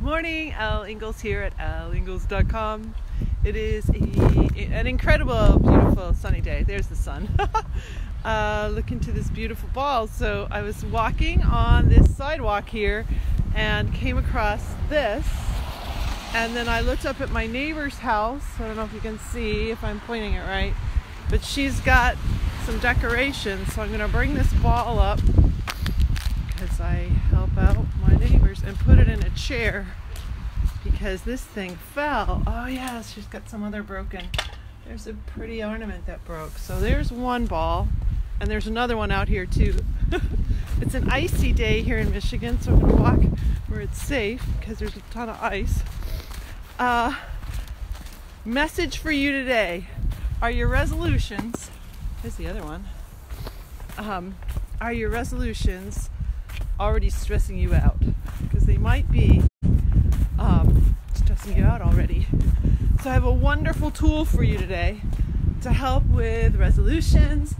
morning, Elle Ingalls here at elleingles.com. It is an incredible, beautiful, sunny day. There's the sun. Look into this beautiful ball. So I was walking on this sidewalk here and came across this. And then I looked up at my neighbor's house. I don't know if you can see if I'm pointing it right, but she's got some decorations. So I'm going to bring this ball up because I help out my neighbors and put it in a chair because this thing fell. Oh yes, she's got some other broken. There's a pretty ornament that broke. So there's one ball and there's another one out here too. It's an icy day here in Michigan, so I'm going to walk where it's safe because there's a ton of ice. Message for you today. Are your resolutions, here's the other one, are your resolutions already stressing you out? Because they might be stressing you out already. So I have a wonderful tool for you today to help with resolutions,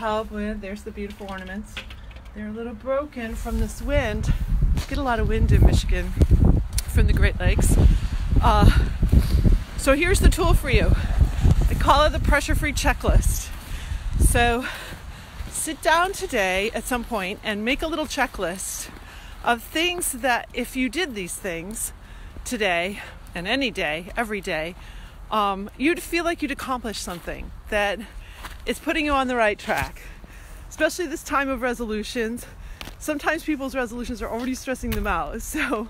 there's the beautiful ornaments. They're a little broken from this wind. We get a lot of wind in Michigan from the Great Lakes. So here's the tool for you. I call it the pressure-free checklist. So sit down today at some point and make a little checklist of things that if you did these things today and any day, every day, you'd feel like you'd accomplished something, that it's putting you on the right track. Especially this time of resolutions. Sometimes people's resolutions are already stressing them out. So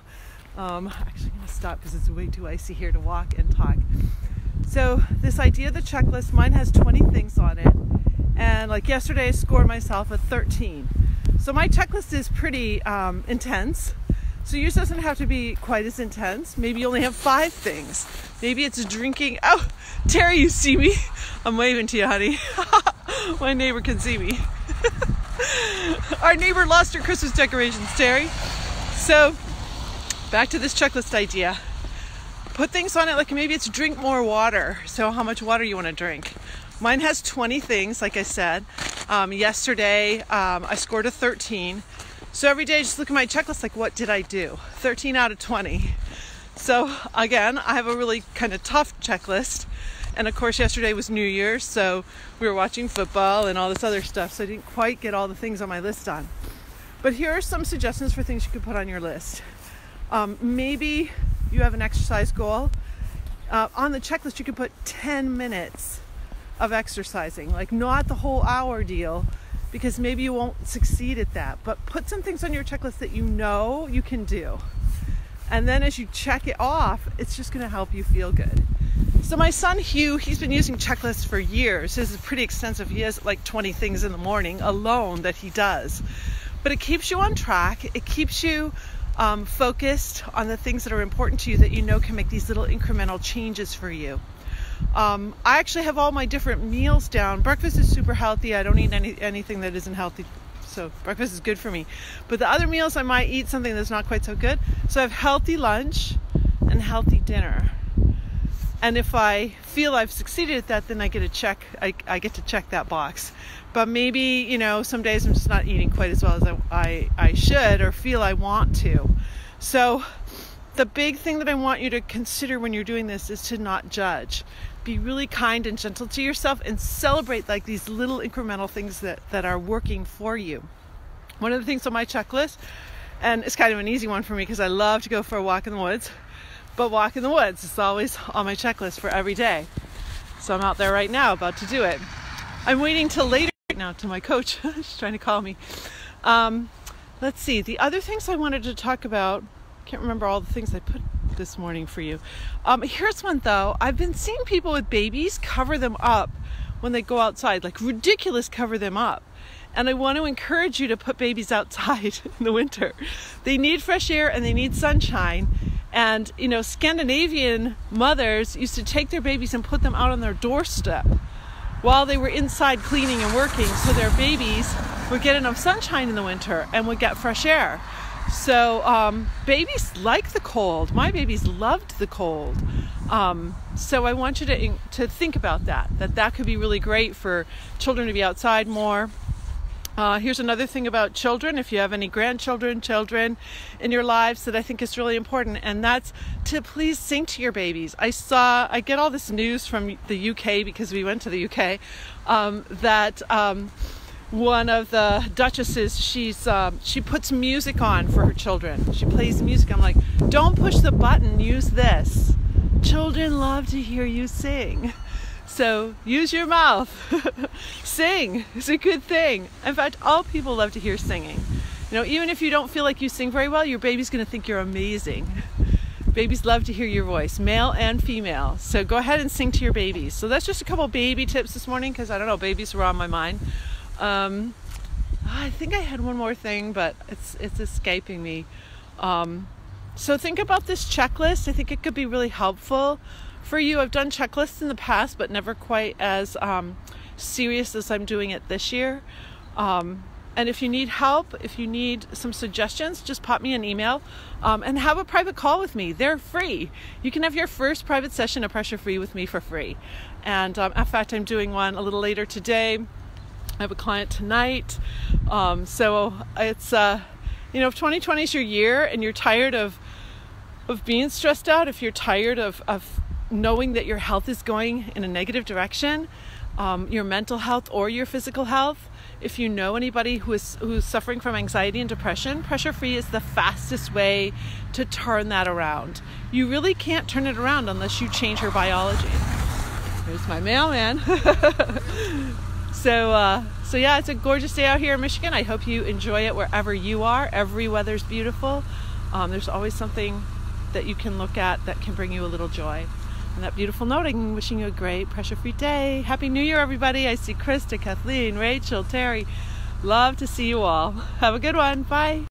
I'm actually going to stop because it's way too icy here to walk and talk. So this idea of the checklist, mine has 20 things on it. And like yesterday, I scored myself a 13. So my checklist is pretty intense. So yours doesn't have to be quite as intense. Maybe you only have 5 things. Maybe it's drinking. Oh, Terry, you see me? I'm waving to you, honey. My neighbor can see me. Our neighbor lost her Christmas decorations, Terry. So back to this checklist idea. Put things on it like maybe it's drink more water. So how much water you want to drink. Mine has 20 things, like I said. Yesterday, I scored a 13. So every day, just look at my checklist, like what did I do? 13 out of 20. So again, I have a really kind of tough checklist. And of course, yesterday was New Year's, so we were watching football and all this other stuff. So I didn't quite get all the things on my list done. But here are some suggestions for things you could put on your list. Maybe you have an exercise goal. On the checklist, you could put 10 minutes of exercising, like not the whole hour deal, because maybe you won't succeed at that, but put some things on your checklist that you know you can do. And then as you check it off, it's just going to help you feel good. So my son Hugh, he's been using checklists for years. His is pretty extensive. He has like 20 things in the morning alone that he does. But it keeps you on track. It keeps you focused on the things that are important to you that you know can make these little incremental changes for you. I actually have all my different meals down. Breakfast is super healthy. I don't eat anything that isn't healthy. So breakfast is good for me. But the other meals, I might eat something that's not quite so good. So I have healthy lunch and healthy dinner. And if I feel I've succeeded at that, then I get a check. I get to check that box. But maybe, some days I'm just not eating quite as well as I should or feel I want to. So the big thing that I want you to consider when you're doing this is to not judge. Be really kind and gentle to yourself and celebrate like these little incremental things that are working for you. One of the things on my checklist, and it's kind of an easy one for me because I love to go for a walk in the woods, but walk in the woods is always on my checklist for every day. So I'm out there right now about to do it. I'm waiting till later right now to my coach. She's trying to call me. Let's see. The other things I wanted to talk about, can't remember all the things I put this morning for you. Here's one though. I've been seeing people with babies cover them up when they go outside, like ridiculous cover them up. And I want to encourage you to put babies outside in the winter. They need fresh air and they need sunshine. And, Scandinavian mothers used to take their babies and put them out on their doorstep while they were inside cleaning and working so their babies would get enough sunshine in the winter and would get fresh air. So babies like the cold. My babies loved the cold. So I want you to think about that could be really great for children to be outside more. Here's another thing about children, if you have any grandchildren, children in your lives, that I think is really important, and that's to please sing to your babies. I get all this news from the UK, because we went to the UK, that one of the duchesses, she puts music on for her children. She plays music. I'm like, don't push the button, use this. Children love to hear you sing. So use your mouth. Sing. It's a good thing. In fact, all people love to hear singing. You know, even if you don't feel like you sing very well, your baby's going to think you're amazing. Babies love to hear your voice, male and female. So go ahead and sing to your babies. So that's just a couple baby tips this morning, because I don't know, babies were on my mind. I think I had one more thing, but it's escaping me. So think about this checklist. I think it could be really helpful for you. I've done checklists in the past, but never quite as serious as I'm doing it this year. And if you need help, if you need some suggestions, just pop me an email and have a private call with me. They're free. You can have your first private session of Pressure Free with me for free. And in fact, I'm doing one a little later today. I have a client tonight. So it's, if 2020 is your year and you're tired of being stressed out, if you're tired of knowing that your health is going in a negative direction, your mental health or your physical health, if you know anybody who's suffering from anxiety and depression, Pressure Free is the fastest way to turn that around. You really can't turn it around unless you change your biology. There's my mailman. So yeah, it's a gorgeous day out here in Michigan. I hope you enjoy it wherever you are. Every weather's beautiful. There's always something that you can look at that can bring you a little joy. On that beautiful note, I'm wishing you a great pressure-free day. Happy New Year, everybody. I see Krista, Kathleen, Rachel, Terry. Love to see you all. Have a good one. Bye.